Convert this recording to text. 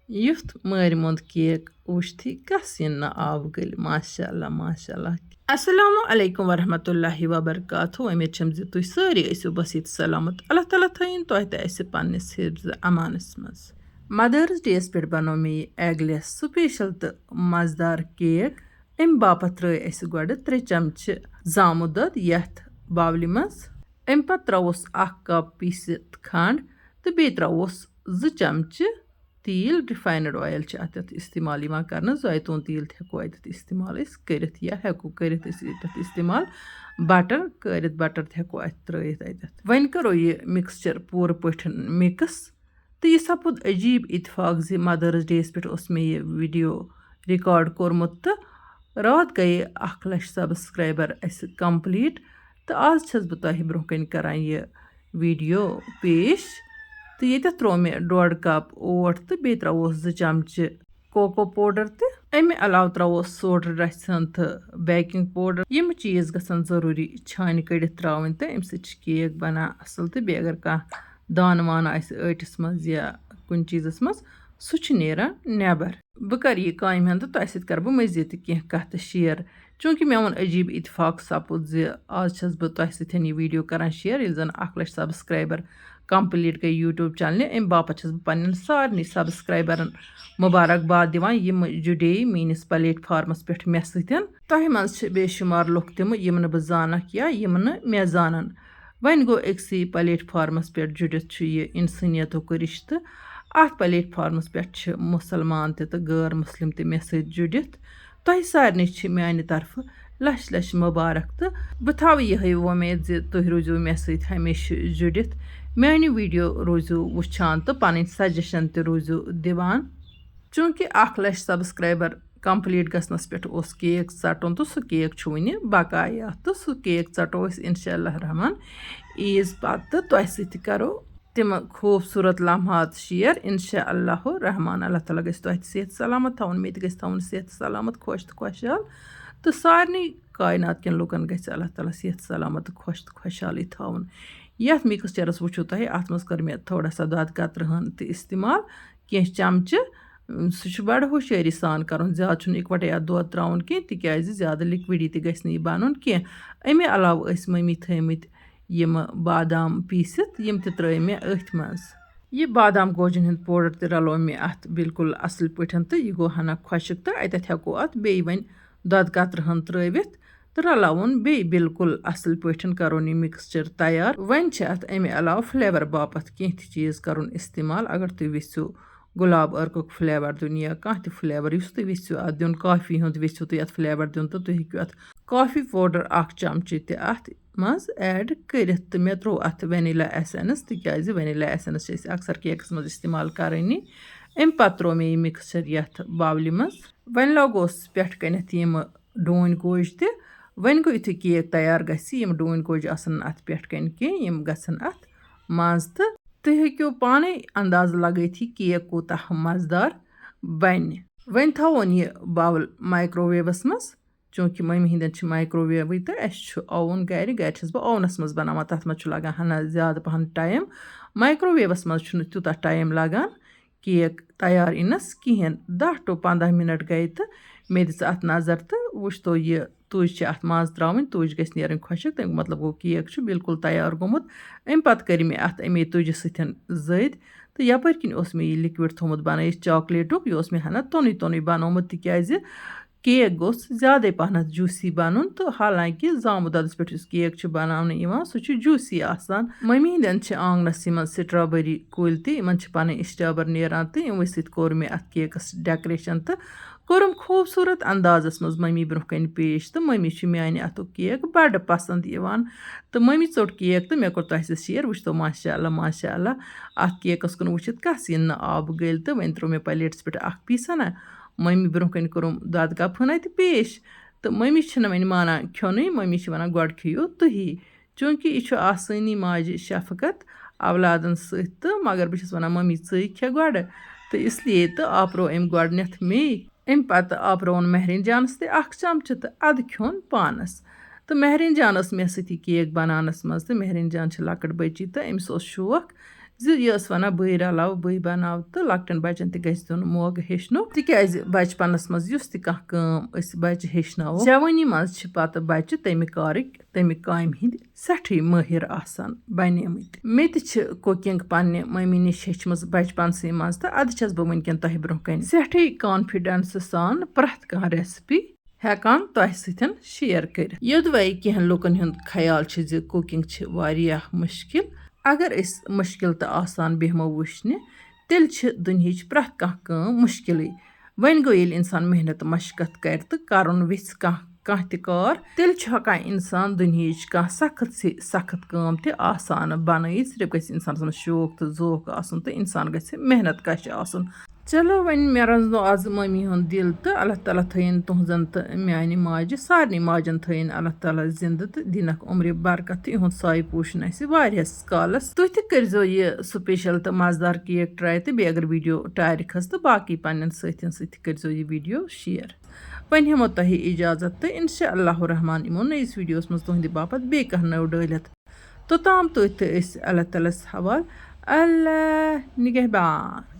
Youth Marimond cake Ushti Kasina Avgil, Mashallah, Mashallah. Assalamu alaikum warahmatullahi wabarakatuh. Emir Chamzi tu sari isu basit salamat. Allah Ta'ala thayin tohta isi pannis hibz amanismas. Mother's Day pet bano me eggless special to mazdar cake. Em bapatre isi goda 3 chamch zamudad yat bavlimas. Em patravos 1 cup pisit khand. Te betravos 2 chamch تیٖل refined oil چھِ اَتٮ۪تھ اِستعمال یِوان کَرنہٕ زٲیتوٗن تیٖل تہِ ہٮ۪کو اَتٮ۪تھ اِستعمال أسۍ کٔرِتھ یا ہٮ۪کو کٔرِتھ أسۍ ییٚتٮ۪تھ اِستعمال بَٹر کٲرِتھ بَٹر تہِ ہٮ۪کو اَتھ ترٛٲیِتھ اَتٮ۪تھ وۄنۍ کَرو یہِ مِکسچَر پوٗرٕ پٲٹھۍ مِکٕس تہٕ یہِ سَپُد عجیٖب اِتفاق زِ مَدٲرٕس ڈے یَس پٮ۪ٹھ اوس مےٚ یہِ ویٖڈیو رِکاڈ کوٚرمُت تہٕ راتھ گٔیے 1,00,000 سَبسکرایبَر اَسہِ کَمپٕلیٖٹ تہٕ آز چھَس بہٕ تۄہہِ برونٛہہ کَنۍ کَران یہِ ویٖڈیو پیش تہٕ ییٚتٮ۪تھ ترٛوو مےٚ 1.5 کَپ اوٹ تہٕ بیٚیہِ ترٛاووس 2 چَمچہِ کوکو پوڈَر تہِ اَمہِ علاوٕ ترٛاووس سوڈٕ رَژھِ تہٕ بیکِنٛگ پوڈَر یِم چیٖز گژھن ضروٗری چھانہِ کٔڑِتھ ترٛاوٕنۍ تہٕ اَمہِ سۭتۍ چھِ کیک بَنان اَصٕل تہٕ بیٚیہِ اگر کانٛہہ دانہٕ وانہٕ آسہِ ٲٹِس منٛز یا کُنہِ چیٖزَس منٛز سُہ چھُ نیران نٮ۪بَر بہٕ کَرٕ یہِ کامہِ ہُنٛد تہٕ تۄہہِ سۭتۍ کَرٕ بہٕ مٔزیٖد تہِ کینٛہہ کَتھٕ شِیَر چوٗنٛکہِ مےٚ ووٚن عجیٖب اِتفاق سَپُد زِ آز چھَس بہٕ تۄہہِ سۭتۍ یہِ ویٖڈیو کَران شِیَر ییٚلہِ زَن 1,00,000 سَبسکرایبَر کَمپٕلیٖٹ گٔے یوٗٹیوٗب چَنلہِ اَمہِ باپَتھ چھَس بہٕ پنٛنٮ۪ن سارنٕے سَبسکرایبَرَن مُبارَکباد دِوان یِم جُڑے میٛٲنِس پَلیٹ فارمَس پٮ۪ٹھ مےٚ سۭتۍ تۄہہِ منٛز چھِ بے شُمار لُکھ تِمہٕ یِم نہٕ بہٕ زانَکھ یا یِم نہٕ مےٚ زانَن وۄنۍ گوٚو أکسٕے پَلیٹ فارمَس پٮ۪ٹھ جُڑِتھ چھُ یہِ اِنسٲنیتُک رِشتہٕ اَتھ پَلیٹ فارمَس پٮ۪ٹھ چھِ مُسلمان تہِ تہٕ غٲر مُسلِم تہِ مےٚ سۭتۍ جُڑِتھ تۄہہِ سارنٕے چھِ میٛانہِ طرفہٕ لَچھ لَچھ مُبارک تہٕ بہٕ تھاوٕ یِہوٚے وۄمید زِ تُہۍ روٗزِو مےٚ سۭتۍ ہمیشہِ جُڑِتھ میٛانہِ ویٖڈیو روٗزِو وٕچھان تہٕ پَنٕنۍ سَجَشَن تہِ روٗزِو دِوان چوٗنٛکہِ 1,00,000 سَبسکرایبَر کَمپٕلیٖٹ گژھنَس پٮ۪ٹھ اوس کیک ژَٹُن تہٕ سُہ کیک چھُ وٕنہِ بقایا تہٕ سُہ کیک ژَٹو أسۍ اِنشاء اللہ رحمان عیٖذ پَتہٕ تہٕ تۄہہِ سۭتۍ کَرو تِمہٕ خوٗبصوٗرت لمحات شِیَر اِنشاء اللہ رحمان اللہ تعالیٰ گژھِ تۄہہِ تہِ صحت سلامت تھاوُن مےٚ تہِ گژھِ تھاوُن صحت سلامت خۄش تہٕ خۄشحال تہٕ سارنٕے کاینات کٮ۪ن لُکَن گژھِ اللہ تعالیٰ صحت سلامت تہٕ خۄش تہٕ خۄشحالٕے تھاوُن یَتھ مِکسچَرَس وٕچھو تۄہہِ اَتھ منٛز کٔر مےٚ تھوڑا سا دۄدٕ قطرٕ ہن تہِ اِستعمال کینٛہہ چَمچہِ سُہ چھُ بَڑٕ ہوشیٲری سان کَرُن زیادٕ چھُنہٕ اِکوَٹَے اَتھ دۄد ترٛاوُن کینٛہہ تِکیٛازِ زیادٕ لِکوِڈی تہِ گژھِ نہٕ یہِ بَنُن کینٛہہ اَمہِ علاوٕ ٲسۍ مٔمی تھٲیمٕتۍ یِمہٕ بادام پیٖسِتھ یِم تہِ ترٛٲے مےٚ أتھۍ منٛز یہِ بادام گوجَن ہُنٛد پوڈَر تہِ رَلوو مےٚ اَتھ بِلکُل اَصٕل پٲٹھۍ تہٕ یہِ گوٚو ہَنا خۄشِک تہٕ اَتٮ۪تھ ہٮ۪کو اَتھ بیٚیہِ وۄنۍ دۄدٕ قطرٕ ہن ترٛٲوِتھ تہٕ رَلاوُن بیٚیہِ بِلکُل اَصٕل پٲٹھۍ کَرُن یہِ مِکسچَر تیار وۄنۍ چھِ اَتھ اَمہِ علاوٕ فٕلیوَر باپَتھ کینٛہہ تہِ چیٖز کَرُن اِستعمال اگر تُہۍ یژھِو گُلاب ٲرکُک فٕلیوَر دیُن یا کانٛہہ تہِ فٕلیوَر یُس تُہۍ یژھِو اَتھ دیُن کافی ہُنٛد یژھِو تُہۍ اَتھ فٕلیوَر دیُن تہٕ تُہۍ ہیٚکِو اَتھ کافی پوڈَر 1 چَمچہِ تہِ اَتھ منٛز ایڈ کٔرِتھ تہٕ مےٚ ترٛوو اَتھ وٮ۪نِلا اٮ۪سٮ۪نٕس تِکیٛازِ وٮ۪نِلا اٮ۪سٮ۪نٕس چھِ أسۍ اَکثر کیکَس منٛز اِستعمال کَرٲنی اَمہِ پَتہٕ ترٛوو مےٚ یہِ مِکسچَر یَتھ باولہِ منٛز وۄنۍ لاگوس پٮ۪ٹھٕ کَنٮ۪تھ یِمہٕ ڈوٗنۍ گوجہِ تہِ وۄنۍ گوٚو یُتھُے کیک تیار گژھِ یِم ڈوٗنۍ گوجہِ آسَن نہٕ اَتھ پٮ۪ٹھ کَنۍ کینٛہہ یِم گژھن اَتھ منٛز تہٕ تُہۍ ہیٚکِو پانَے اَندازٕ لگٲیِتھ یہِ کیک کوٗتاہ مَزٕدار بَنہِ وۄنۍ تھاوون یہِ باوُل مایکروویوَس منٛز چوٗنٛکہِ مٔمی ہِنٛدٮ۪ن چھِ مایکروویوٕے تہٕ اَسہِ چھُ اووُن گَرِ چھَس بہٕ اوونَس منٛز بَناوان تَتھ منٛز چھُ لگان ہَنا زیادٕ پَہَن ٹایم مایکروویوَس منٛز چھُنہٕ تیوٗتاہ ٹایم لگان کیک تیار یِنَس کِہیٖنۍ 10 ٹُہ 15 مِنَٹ گٔے تہٕ مےٚ دِژ اَتھ نظر تہٕ وٕچھتو یہِ تُج چھِ اَتھ منٛز ترٛاوٕنۍ تُج گژھِ نیرٕنۍ خۄشِک تَمیُک مطلب گوٚو کیک چھُ بِلکُل تیار گوٚمُت اَمہِ پَتہٕ کٔرۍ مےٚ اَتھ اَمے تُجہِ سۭتۍ زٔدۍ تہٕ یَپٲرۍ کِنۍ اوس مےٚ یہِ لِکوِڈ تھوٚمُت بَنٲیِتھ چاکلیٹُک یہِ اوس مےٚ ہَنا توٚنُے بَنومُت تِکیٛازِ کیک گوٚژھ زیادَے پَہنَتھ جوٗسی بَنُن تہٕ حالانٛکہِ زامُت دۄدَس پٮ۪ٹھ یُس کیک چھُ بَناونہٕ یِوان سُہ چھُ جوٗسی آسان مٔمی ہِنٛدٮ۪ن چھِ آنٛگنَس یِمَن سِٹرابٔری کُلۍ تہِ یِمَن چھِ پَنٕنۍ اِسٹابَر نیران تہٕ یِموٕے سۭتۍ کوٚر مےٚ اَتھ کیکَس ڈٮ۪کریشَن تہٕ کوٚرُم خوٗبصوٗرت اندازَس منٛز مٔمی برونٛہہ کَنہِ پیش تہٕ مٔمی چھِ میٛانہِ اَتھُک کیک بَڑٕ پَسنٛد یِوان تہٕ مٔمی ژوٚٹ کیک تہٕ مےٚ کوٚر تۄہہِ سۭتۍ شِیَر وٕچھتو ماشاء اللہ اَتھ کیکَس کُن وٕچھِتھ کَس یِن نہٕ آبہٕ گٔلۍ تہٕ وۄنۍ ترٛوو مےٚ پَلیٹَس پٮ۪ٹھ 1 پیٖس ہَنا مٔمی برونٛہہ کَنہِ کوٚرُم دۄدٕ کَپ ہٕنا تہِ پیش تہٕ مٔمی چھِنہٕ وۄنۍ مانان کھیوٚنُے مٔمی چھِ وَنان گۄڈٕ کھیٚیِو تُہی چوٗنٛکہِ یہِ چھُ آسٲنی ماجہِ شفقت اولادَن سۭتۍ تہٕ مگر بہٕ چھَس وَنان مٔمی ژٕے کھےٚ گۄڈٕ تہٕ اِسلیے تہٕ آپروو أمۍ گۄڈٕنٮ۪تھ مے اَمہِ پَتہٕ آپرووُن مہریٖن جانَس تہِ 1 چَمچہٕ تہٕ اَدٕ کھیوٚن پانَس تہٕ مہریٖن جان ٲس مےٚ سۭتۍ یہِ کیک بَناونَس منٛز تہٕ مہریٖن جان چھِ لۄکٕٹ بٔچی تہٕ أمِس اوس شوق زِ یہِ ٲس وَنان بٕے رَلاو بٕے بَناو تہٕ لۄکٹٮ۪ن بَچَن تہِ گژھِ دیُن موقعہٕ ہیٚچھنُک تِکیٛازِ بَچپَنَس منٛز یُس تہِ کانٛہہ کٲم أسۍ بَچہِ ہیٚچھناوو جوٲنی منٛز چھِ پَتہٕ بَچہِ تَمہِ کارٕکۍ تَمہِ کامہِ ہِنٛدۍ سٮ۪ٹھٕے مٲہِر آسان بَنیمٕتۍ مےٚ تہِ چھِ کُکِنٛگ پنٛنہِ مٔمی نِش ہیٚچھمٕژ بَچپَنسٕے منٛز تہٕ اَدٕ چھَس بہٕ وٕنۍکٮ۪ن تۄہہِ برٛونٛہہ کَنہِ سٮ۪ٹھٕے کانفِڈٮ۪نسہٕ سان پرٛٮ۪تھ کانٛہہ رٮ۪سپی ہٮ۪کان تۄہہِ سۭتۍ شِیَر کٔرِتھ یوٚدوَے کینٛہہ لُکَن ہُنٛد خیال چھِ زِ کُکِنٛگ چھِ واریاہ مُشکِل اگر أسۍ مُشکِل تہٕ آسان بیٚہمو وٕچھنہِ تیٚلہِ چھِ دُنہِچ پرٛٮ۪تھ کانٛہہ کٲم مُشکِلٕے وۄنۍ گوٚو ییٚلہِ اِنسان محنت مشقت کَرِ تہٕ کَرُن ویٚژھِ کانٛہہ تہِ کار تیٚلہِ چھُ ہٮ۪کان اِنسان دُنہِچ کانٛہہ سخت سے سخت کٲم تہِ آسان بَنٲیِتھ صرف گژھِ اِنسانَس منٛز شوق تہٕ ذوق آسُن تہٕ اِنسان گژھِ محنت کَش آسُن چلو وۄنۍ مےٚ رَنٛزنو آز مٔمی ہُنٛد دِل تہٕ اللہ تعالیٰ تھٲیِن تُہنٛزَن تہٕ میٛانہِ ماجہِ سارنٕے ماجَن تھٲیِن اللہ تعالیٰ زِنٛدٕ تہٕ دِنَکھ عُمرِ برکت تہٕ یِہُنٛد سایہِ پوٗشِن اَسہِ واریاہَس کالَس تُہۍ تہِ کٔرۍزیو یہِ سُپیشَل تہٕ مَزٕدار کیک ٹرٛاے تہٕ بیٚیہِ اگر ویٖڈیو ٹارِ کھٔژ تہٕ باقٕے پنٛنٮ۪ن سۭتھٮ۪ن سۭتۍ تہِ کٔرۍزیو یہِ ویٖڈیو شِیَر وۄنۍ ہٮ۪مو تۄہہِ اِجازت تہٕ اِنشاء اللہُ رحمان یِمو نٔیِس ویٖڈیوَس منٛز تُہنٛدِ باپتھ بیٚیہِ کانٛہہ نٔو ڈٲلِتھ توٚتام تُہۍ تہٕ أسۍ اللہ تعالیٰ ہَس حوالہٕ اللہ نِگہبان